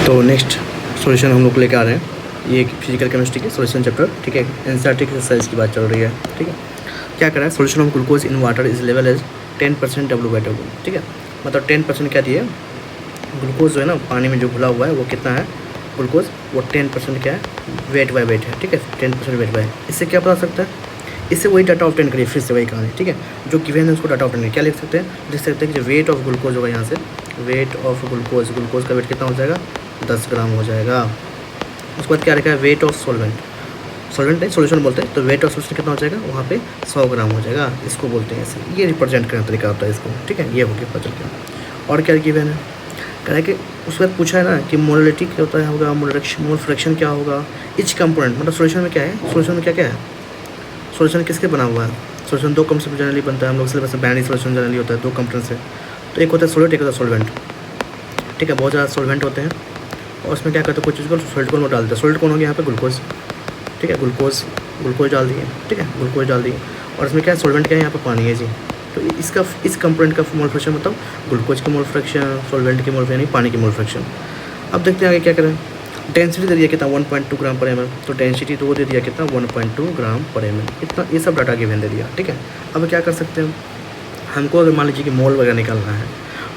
तो next solution हम लोग लेकर आ रहे हैं, ये फिजिकल केमिस्ट्री के सॉल्यूशन चैप्टर, ठीक है। एनसीईआरटी एक्सरसाइज की बात चल रही है, ठीक है। क्या करा है, solution of glucose in water is level as 10% W/W, ठीक है। मतलब 10% क्या दिए, ग्लूकोज जो है ना पानी में जो घुला हुआ है वो कितना है, ग्लूकोज वो 10% क्या है, वेट बाय वेट है, ठीक है। 10% वेट बाय, इससे क्या पता सकता है, इससे वही डाटा ऑब्टेन करिए, फिर से वही कहानी, ठीक है। जो गिवन है उसको डाटा ऑब्टेन करिए, क्या लिख सकते हैं, लिख सकते हैं कि जो वेट ऑफ ग्लूकोज होगा, यहाँ से वेट ऑफ ग्लूकोज, ग्लूकोज का वेट कितना हो जाएगा, 10 ग्राम हो जाएगा। उसके बाद क्या रखा है, वेट ऑफ सॉल्वेंट, सॉल्वेंट नहीं सॉल्यूशन बोलते हैं, तो वेट ऑफ सॉल्यूशन कितना हो जाएगा, वहाँ पे 100 ग्राम हो जाएगा, इसको बोलते हैं ऐसे, ये रिप्रेजेंट करने का तरीका होता है इसको, ठीक है। ये हो गया पता चल गया। और क्या गिवन है, कह रहा है कि उसके बाद पूछा है ना कि मोलरिटी क्या होता है, होगा मोल फ्रैक्शन क्या होगा, इच कंपोनेंट, मतलब सॉल्यूशन में क्या है, सॉल्यूशन में क्या क्या है, सॉल्यूशन किसके बना हुआ है, सॉल्यूशन दो कंपोनेंट से जनरली बनता है, हम लोग सिलेबस में बाइनरी सॉल्यूशन जनरली होता है दो कंपोनेंट से, तो एक होता है सॉलिड, एक होता है सॉल्वेंट, ठीक है। बहुत ज़्यादा सॉल्वेंट होते हैं और उसमें क्या करते हैं, कुछ चीज़ को सॉल्ट कौन डालते हैं, सॉल्ट कौन हो गया यहाँ पे, ग्लूकोज, ठीक है। ग्लूकोज डाल दिए, ठीक है, ग्लूकोज डाल दिए, और इसमें क्या है, सॉल्वेंट क्या है, यहाँ पे पानी है जी। तो इसका इस कंपोनेंट का मोल फ्रैक्शन मतलब ग्लूकोज की मोल फ्रैक्शन, सॉल्वेंट की मोल फ्रैक्शन, यानी पानी की मोल फ्रैक्शन। अब देखते हैं आगे क्या करें, डेंसिटी दे दिया कितना 1.2 ग्राम पर ml, तो डेंसिटी तो वो दे दिया कितना 1.2 ग्राम पर ml, इतना ये सब डाटा गिवन दे दिया, ठीक है। अब क्या कर सकते हैं, हमको अगर मान लीजिए कि मोल वगैरह निकालना है,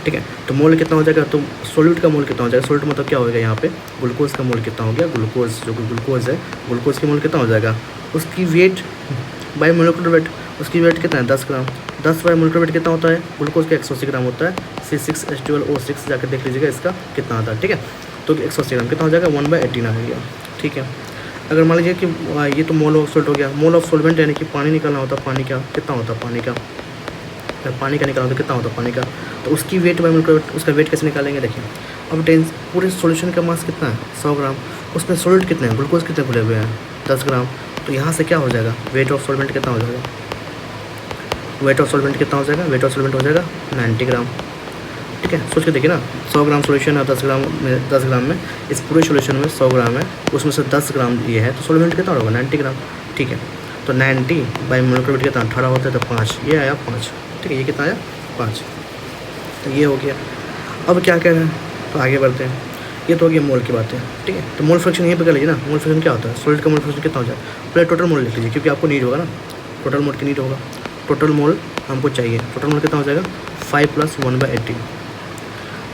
ठीक है, तो मोल कितना हो जाएगा, तो सॉल्यूट का मोल कितना हो जाएगा, सॉल्यूट मतलब क्या होगा यहाँ पे, ग्लूकोज का मोल कितना हो गया, ग्लूकोज जो ग्लूकोज है, ग्लूकोज की मोल कितना हो जाएगा, उसकी वेट बाई मोलिकुलर वेट, उसकी वेट कितना है 10 ग्राम, 10 बाई मोलिकुलर वेट कितना होता है, ग्लूकोज का 180 ग्राम होता है, C6H12O6 जाकर देख लीजिएगा इसका कितना आता है, ठीक है। तो 180 ग्राम कितना हो जाएगा, 1/18 आ गया, ठीक है। अगर मान लीजिए कि ये तो मोल ऑफ सॉल्ट हो गया, मोल ऑफ सॉल्वेंट यानी कि पानी निकालना होता है, पानी का कितना होता है, पानी का अगर पानी का निकालना होता कितना होता है पानी का, तो उसकी वेट बाई मोलिकुलर वेट, उसका वेट कैसे निकालेंगे, देखिए। अब पूरे सॉल्यूशन का मास कितना है 100 ग्राम, उसमें सॉल्ट कितने हैं, ग्लूकोज कितने घुले हुए हैं 10 ग्राम, तो यहाँ से क्या हो जाएगा, वेट ऑफ सॉल्वेंट कितना हो जाएगा, वेट ऑफ सॉल्वेंट कितना हो जाएगा, वेट ऑफ सॉल्वेंट हो जाएगा 90 ग्राम, ठीक है। सोच के देखिए ना, 100 ग्राम सॉल्यूशन है, 10 ग्राम में इस पूरे सॉल्यूशन में 100 ग्राम है, उसमें से 10 ग्राम ये है, तो सॉल्वेंट कितना होगा 90 ग्राम, ठीक है। तो 90 बाई मोलिकुलर वेट कितना 18 होता है, तो 5, ये आया 5, ठीक है। ये कितना आया 5, तो ये हो गया। अब क्या कह रहे हैं, तो आगे बढ़ते हैं, ये तो हो गया मोल की बात है, ठीक है। तो मोल फ्रैक्शन यहीं पर कर लीजिए ना, मोल फ्रैक्शन क्या होता है, सॉल्यूट का मोल फ्रैक्शन कितना हो जाए, पहले टोटल मोल लिख लीजिए, क्योंकि आपको नीड होगा ना, टोटल मोल की नीड होगा, टोटल मोल हमको चाहिए, टोटल मोल कितना हो जाएगा 5 + 1/18,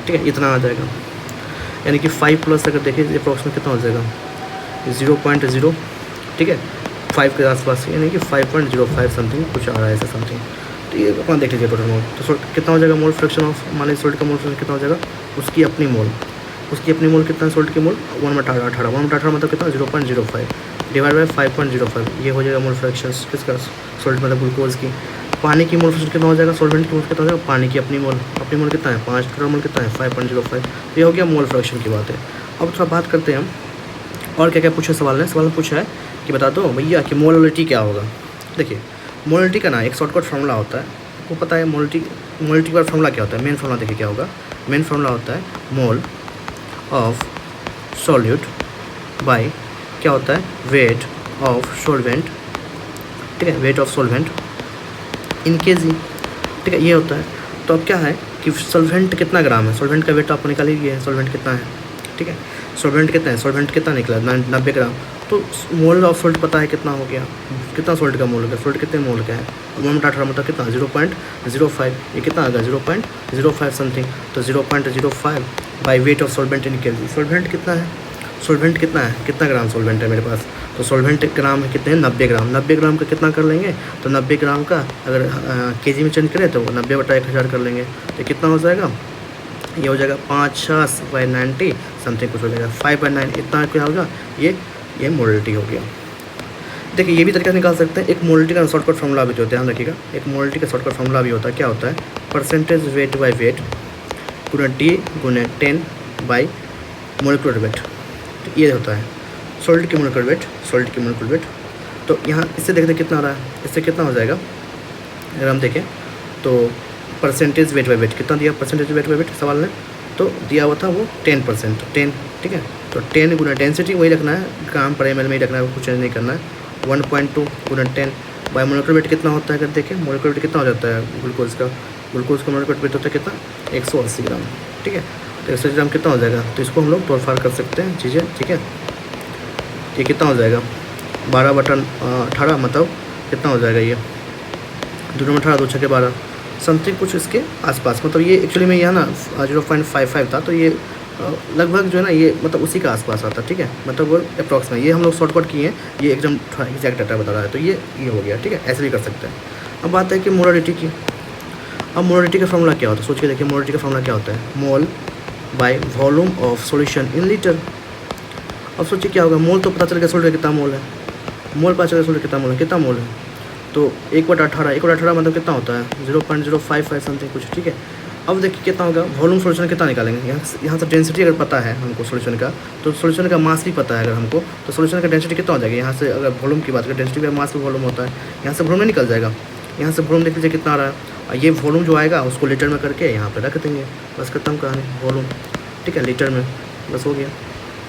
ठीक है, इतना आ जाएगा। यानी कि 5 प्लस अगर देखिए अप्रॉक्सीमेट कितना हो जाएगा 0.0, ठीक है, 5 के आसपास, यानी कि 5.05 समथिंग कुछ आ रहा है ऐसा समथिंग। तो ये अपना देख लीजिए टोटल मोल, तो कितना हो जाएगा मोल फ्रैक्शन ऑफ, मान लीजिए सॉल्ट का मोल फ्रैक्शन कितना हो जाएगा, उसकी अपनी मोल कितना, सॉल्ट की मोल 1/18 मतलब कितना 0.05 डिवाइड बाई 5.05, ये हो जाएगा मोल फ्रैक्शन किसका, सॉल्ट मतलब ग्लूकोज की। पानी की मोल फ्रैक्शन कितना हो जाएगा, सॉल्वेंट की मोल कितना हो जाएगा, पानी की अपनी मोल कितना है 5, टोटल मोल कितना है 5.05, ये हो गया मोल फ्रैक्शन की बात है। अब थोड़ा बात करते हैं हम, और क्या क्या पूछा सवाल में पूछा है कि बता दो भैया कि मोलरिटी क्या होगा। देखिए मोलरिटी का ना एक शॉर्टकट फार्मूला होता है, आपको पता है मोलरिटी का फार्मूला क्या होता है, मेन फार्मूला देखिए क्या होगा, मेन फार्मूला होता है मोल ऑफ सॉल्यूट बाई क्या होता है, वेट ऑफ सॉल्वेंट, ठीक है, weight of solvent in KG, ठीक है, ये होता है। तो अब क्या है कि सॉल्वेंट कितना ग्राम है, सॉल्वेंट का वेट आपको निकाल लीजिए, सॉल्वेंट कितना है, ठीक है, सॉल्वेंट कितना है, सॉल्वेंट कितना निकला 90 ग्राम, तो मोल ऑफ सॉल्ट पता है कितना हो गया, कितना सॉल्ट का मोल हो गया, सॉल्ट कितने मोल का है 1/18 मतलब कितना 0.05, ये कितना आ गया 0.05 समथिंग, तो 0.05 by weight of solvent in KG, solvent कितना है, सॉल्वेंट कितना है, कितना ग्राम सॉल्वेंट है मेरे पास, तो सॉल्वेंट ग्राम है कितने 90 ग्राम, 90 ग्राम का कितना कर लेंगे, तो 90 ग्राम का अगर केजी में चेंज करें तो 90/1000 कर लेंगे, तो कितना हो जाएगा, ये हो जाएगा 50/90 समथिंग कुछ हो जाएगा 5/9, इतना क्या होगा, ये मोलरिटी हो गया। देखिए ये भी तरीका निकाल सकते हैं, एक मोलरिटी का शॉर्टकट फार्मूला भी होता है, ध्यान रखिएगा, एक मोलरिटी का शॉर्टकट फार्मूला भी होता है, क्या होता है, percentage weight by wait Guna D Guna 10 by molecular weight, तो ये होता है सॉल्ट की मोलिकुलर वेट। तो यहाँ इससे देखते कितना आ रहा है, इससे कितना हो जाएगा, अगर हम देखें तो परसेंटेज वेट बाई वेट कितना दिया, परसेंटेज वेट बाई वेट सवाल ने तो दिया हुआ था वो 10%, 10, ठीक है, तो 10 गुना डेंसिटी वही रखना है, ग्राम पर ml में ही रखना है, कुछ चेंज नहीं करना है, 1.2 गुना 10 बाई मोलिकुलर वेट कितना होता है, अगर देखें मोलिकुलर वेट कितना हो जाता है ग्लूकोज का मोलिकुलर वेट होता है कितना 180 ग्राम, ठीक है। तो 100 ग्राम कितना हो जाएगा, तो इसको हम लोग तोड़फाड़ कर सकते हैं चीज़ें, ठीक है। ये कितना हो जाएगा 12/18 मतलब कितना हो जाएगा, ये 2 में 18 2 छः 12 समथिंग कुछ इसके आसपास, मतलब ये एक्चुअली में यह ना 0.55 था, तो ये लगभग जो है ना ये मतलब उसी का आसपास आता है, ठीक है। मतलब वो अप्रॉक्स में, ये हम लोग शॉर्टकट किए हैं, ये एकदम एग्जैक्ट डाटा बता रहा है, तो ये हो गया, ठीक है। ऐसे भी कर सकते हैं। अब बात है कि मोलारिटी की। अब मोलारिटी का फॉर्मूला क्या होता है, सोच के देखिए मोलारिटी का फॉर्मूला क्या होता है, mole by volume of solution in litre. अब सोचिए क्या होगा, मोल तो पता चल गया सॉल्यूट कितना मोल है, मोल पता चल गया सॉल्यूट कितना मोल है, कितना मोल है, तो 1/18 मतलब कितना होता है 0.055 समथिंग कुछ, ठीक है। अब देखिए कितना होगा, वॉल्यूम सॉल्यूशन कितना निकालेंगे, यहाँ से डेंसिटी अगर पता है हमको सॉल्यूशन का, तो सॉल्यूशन का मास भी पता है अगर हमको, तो सॉल्यूशन का डेंसिटी कितना हो जाएगा, यहाँ से अगर वॉल्यूम की बात करें, डेंसिटी का मास भी वॉल्यूम होता है, यहाँ से वॉल्यूम निकल जाएगा, यहाँ से वॉल्यूम देख लीजिए कितना आ रहा है, ये वॉल्यूम जो आएगा उसको लीटर में करके यहाँ पर रख देंगे, बस खत्म कहानी, वॉल्यूम, ठीक है, लीटर में, बस हो गया।